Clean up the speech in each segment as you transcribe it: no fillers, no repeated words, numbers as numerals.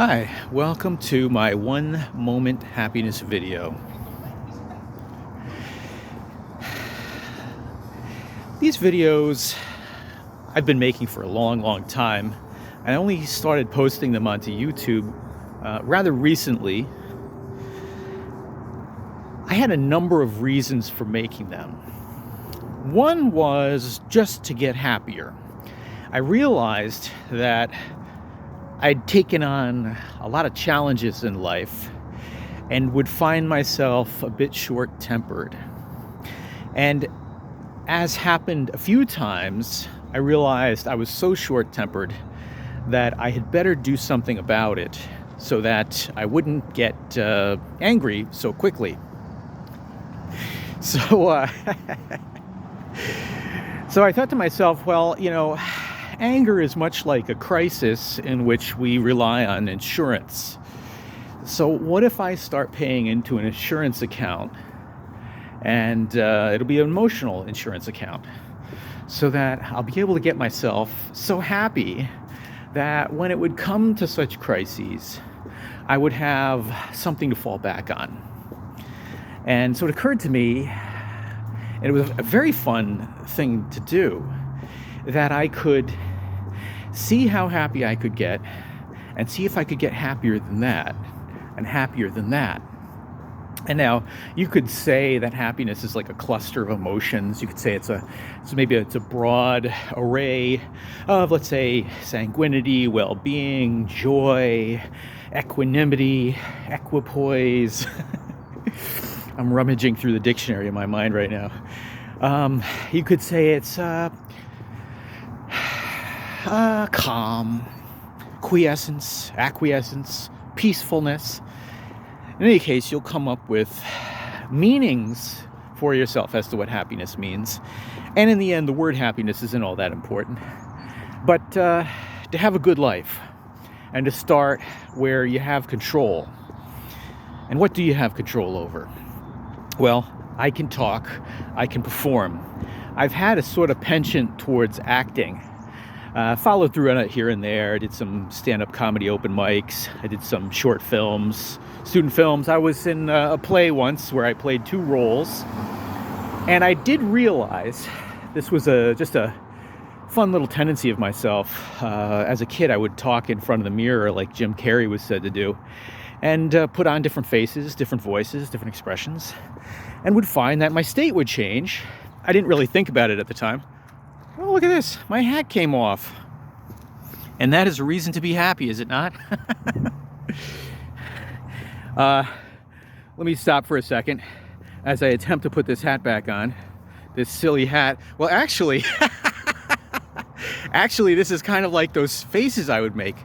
Hi, welcome to my one moment happiness video. These videos I've been making for a long time. I only started posting them onto YouTube rather recently. I had a number of reasons for making them. One was just to get happier. I realized that I'd taken on a lot of challenges in life and would find myself a bit short-tempered. And as happened a few times, I realized I was so short-tempered that I had better do something about it so that I wouldn't get angry so quickly. So, so I thought to myself, well, anger is much like a crisis in which we rely on insurance. So what if I start paying into an insurance account, and it'll be an emotional insurance account, so that I'll be able to get myself so happy that when it would come to such crises, I would have something to fall back on. And so it occurred to me, and it was a very fun thing to do, that I could see how happy I could get and see if I could get happier than that and happier than that. And now you could say that happiness is like a cluster of emotions. You could say it's a broad array of, let's say, sanguinity, well-being, joy, equanimity, equipoise. I'm rummaging through the dictionary in my mind right now. You could say it's calm, quiescence, acquiescence, peacefulness. In any case, you'll come up with meanings for yourself as to what happiness means. And in the end, the word happiness isn't all that important. But to have a good life and to start where you have control. And what do you have control over? Well, I can talk, I can perform. I've had a sort of penchant towards acting. Followed through on it here and there. I did some stand-up comedy open mics. I did some short films, student films. I was in a play once where I played two roles. And I did realize this was just a fun little tendency of myself. As a kid, I would talk in front of the mirror like Jim Carrey was said to do, and put on different faces, different voices, different expressions, and would find that my state would change. I didn't really think about it at the time. Oh, look at this. My hat came off. And that is a reason to be happy, is it not? Let me stop for a second as I attempt to put this hat back on. This silly hat. Well, actually, this is kind of like those faces I would make.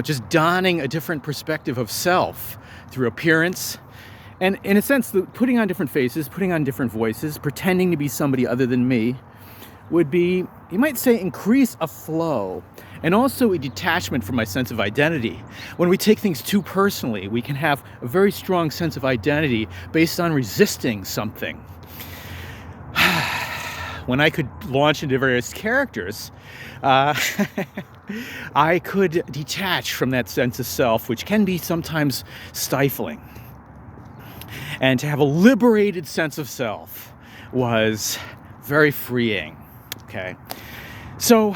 Just donning a different perspective of self through appearance. And in a sense, putting on different faces, putting on different voices, pretending to be somebody other than me, would be, you might say, increase a flow and also a detachment from my sense of identity. When we take things too personally, we can have a very strong sense of identity based on resisting something. When I could launch into various characters, I could detach from that sense of self, which can be sometimes stifling. And to have a liberated sense of self was very freeing. Okay, so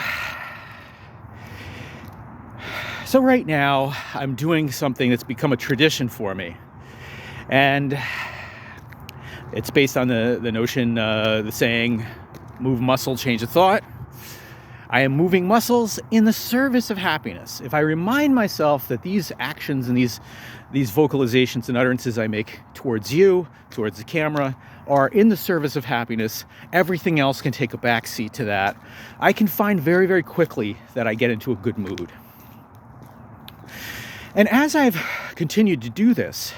right now I'm doing something that's become a tradition for me, and it's based on the notion, the saying, move muscle, change a thought. I am moving muscles in the service of happiness. If I remind myself that these actions and these vocalizations and utterances I make towards you, towards the camera, are in the service of happiness, everything else can take a backseat to that. I can find very, very quickly that I get into a good mood. And as I've continued to do this,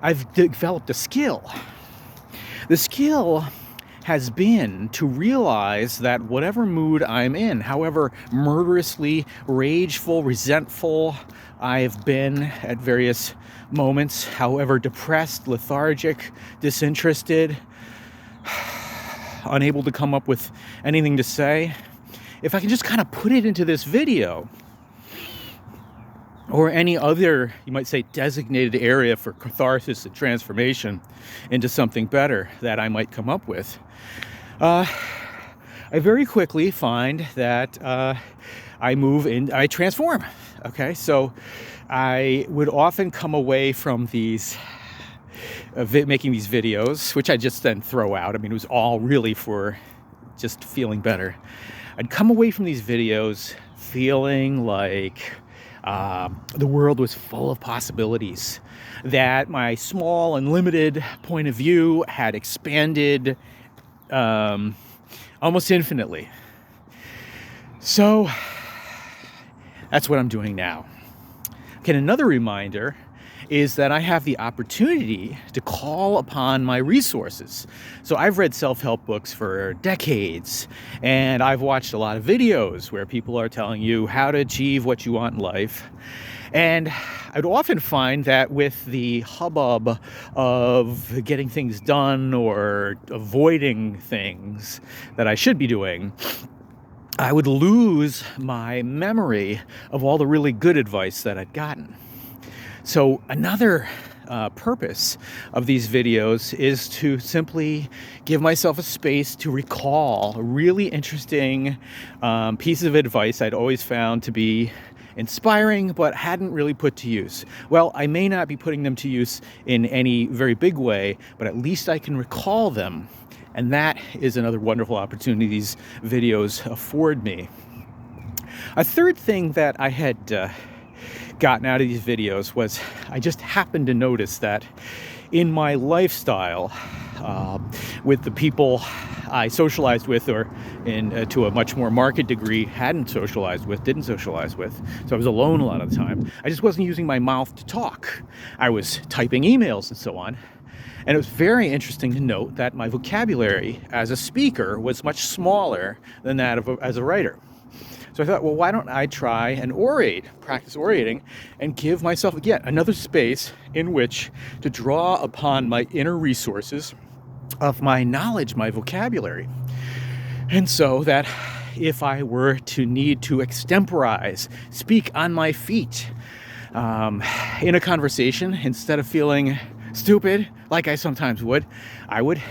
I've developed a skill. The skill has been to realize that whatever mood I'm in, however murderously rageful, resentful I've been at various moments, however depressed, lethargic, disinterested, unable to come up with anything to say, if I can just kind of put it into this video, or any other, you might say, designated area for catharsis and transformation into something better that I might come up with, I very quickly find that I transform. Okay, so I would often come away from these making these videos, which I just then throw out. I mean, it was all really for just feeling better. I'd come away from these videos feeling like the world was full of possibilities, that my small and limited point of view had expanded almost infinitely. So that's what I'm doing now. Okay, another reminder is that I have the opportunity to call upon my resources. So I've read self-help books for decades, and I've watched a lot of videos where people are telling you how to achieve what you want in life. And I'd often find that with the hubbub of getting things done or avoiding things that I should be doing, I would lose my memory of all the really good advice that I'd gotten. So another purpose of these videos is to simply give myself a space to recall really interesting pieces of advice I'd always found to be inspiring but hadn't really put to use. Well, I may not be putting them to use in any very big way, but at least I can recall them. And that is another wonderful opportunity these videos afford me. A third thing that I had gotten out of these videos was I just happened to notice that in my lifestyle, with the people I socialized with, or to a much more marked degree didn't socialize with, so I was alone a lot of the time. I just wasn't using my mouth to talk. I was typing emails and so on. And it was very interesting to note that my vocabulary as a speaker was much smaller than that as a writer. So I thought, well, why don't I try and practice orating, and give myself, again, another space in which to draw upon my inner resources of my knowledge, my vocabulary. And so that if I were to need to extemporize, speak on my feet in a conversation, instead of feeling stupid like I sometimes would, I would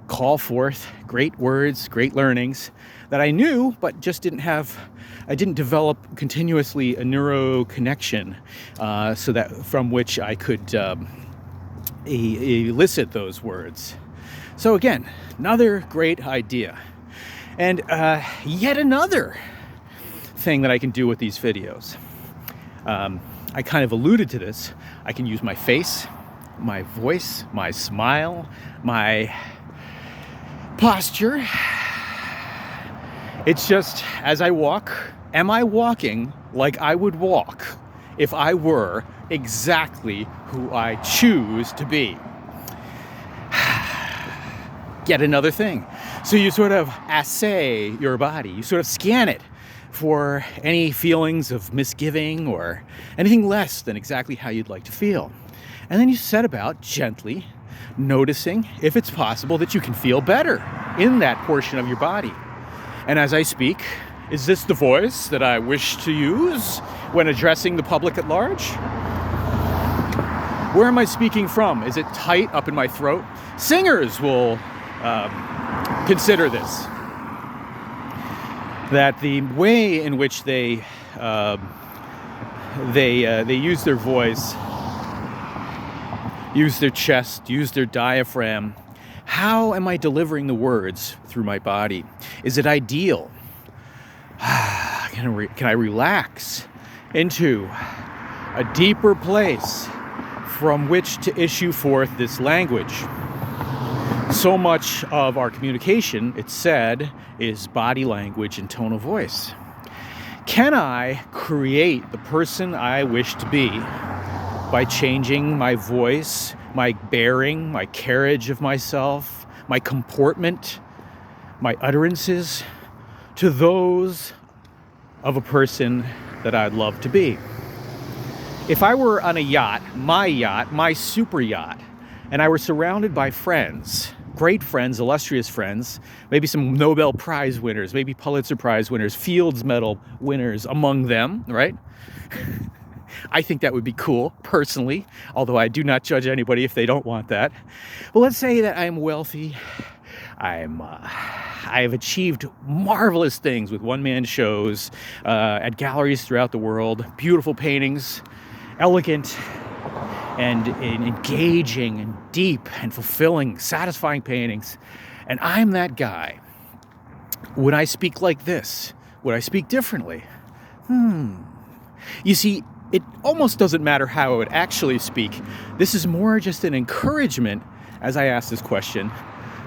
call forth great words, great learnings that I knew, but just I didn't develop continuously a neuro connection so that from which I could elicit those words. So again, another great idea. And yet another thing that I can do with these videos. I kind of alluded to this. I can use my face, my voice, my smile, my posture. It's just, as I walk, am I walking like I would walk if I were exactly who I choose to be? Yet another thing. So you sort of assay your body. You sort of scan it for any feelings of misgiving or anything less than exactly how you'd like to feel. And then you set about gently noticing if it's possible that you can feel better in that portion of your body. And as I speak, is this the voice that I wish to use when addressing the public at large? Where am I speaking from? Is it tight up in my throat? Singers will consider this. That the way in which they use their voice, use their chest, use their diaphragm. How am I delivering the words through my body? Is it ideal? Can I relax into a deeper place from which to issue forth this language? So much of our communication, it's said, is body language and tone of voice. Can I create the person I wish to be by changing my voice, my bearing, my carriage of myself, my comportment, my utterances to those of a person that I'd love to be? If I were on a yacht, my super yacht, and I were surrounded by friends, great friends, illustrious friends, maybe some Nobel Prize winners, maybe Pulitzer Prize winners, Fields Medal winners among them, right? I think that would be cool, personally, although I do not judge anybody if they don't want that. But let's say that I'm wealthy. I've achieved marvelous things with one-man shows at galleries throughout the world. Beautiful paintings, elegant and engaging and deep and fulfilling, satisfying paintings. And I'm that guy. Would I speak like this? Would I speak differently? You see, it almost doesn't matter how I would actually speak. This is more just an encouragement, as I ask this question,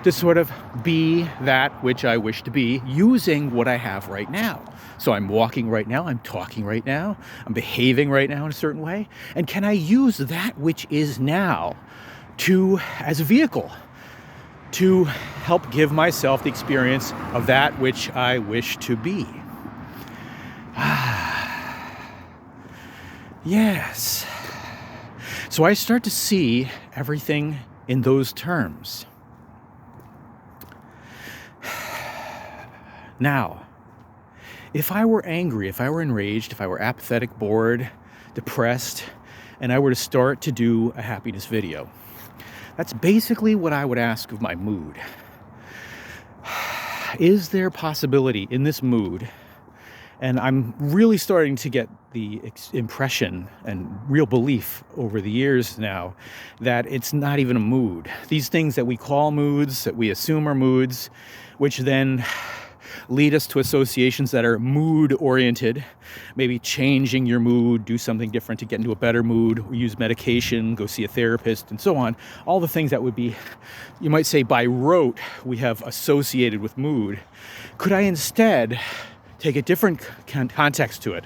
to sort of be that which I wish to be using what I have right now. So I'm walking right now, I'm talking right now, I'm behaving right now in a certain way. And can I use that which is now as a vehicle to help give myself the experience of that which I wish to be? Yes. So I start to see everything in those terms. Now, if I were angry, if I were enraged, if I were apathetic, bored, depressed, and I were to start to do a happiness video, that's basically what I would ask of my mood. Is there a possibility in this mood, and I'm really starting to get the impression and real belief over the years now that it's not even a mood. These things that we call moods, that we assume are moods, which then lead us to associations that are mood-oriented, maybe changing your mood, do something different to get into a better mood, or use medication, go see a therapist, and so on. All the things that would be, you might say, by rote, we have associated with mood. Could I instead take a different context to it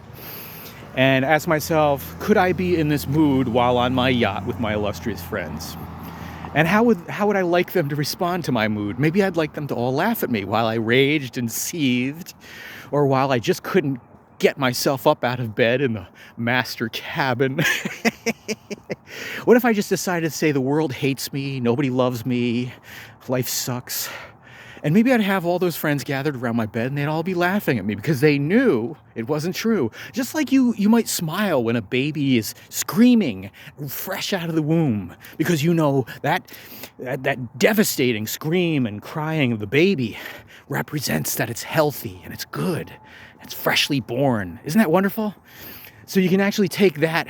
and ask myself, could I be in this mood while on my yacht with my illustrious friends? And how would I like them to respond to my mood? Maybe I'd like them to all laugh at me while I raged and seethed, or while I just couldn't get myself up out of bed in the master cabin. What if I just decided to say the world hates me, nobody loves me, life sucks? And maybe I'd have all those friends gathered around my bed and they'd all be laughing at me because they knew it wasn't true. Just like you might smile when a baby is screaming fresh out of the womb, because you know that devastating scream and crying of the baby represents that it's healthy and it's good. It's freshly born. Isn't that wonderful? So you can actually take that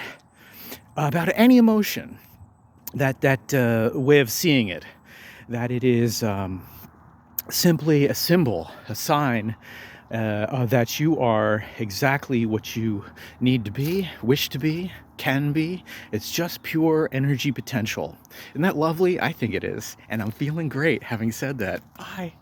about any emotion, that way of seeing it, that it is simply a symbol, a sign that you are exactly what you need to be, wish to be, can be. It's just pure energy potential. Isn't that lovely? I think it is. And I'm feeling great having said that. Bye.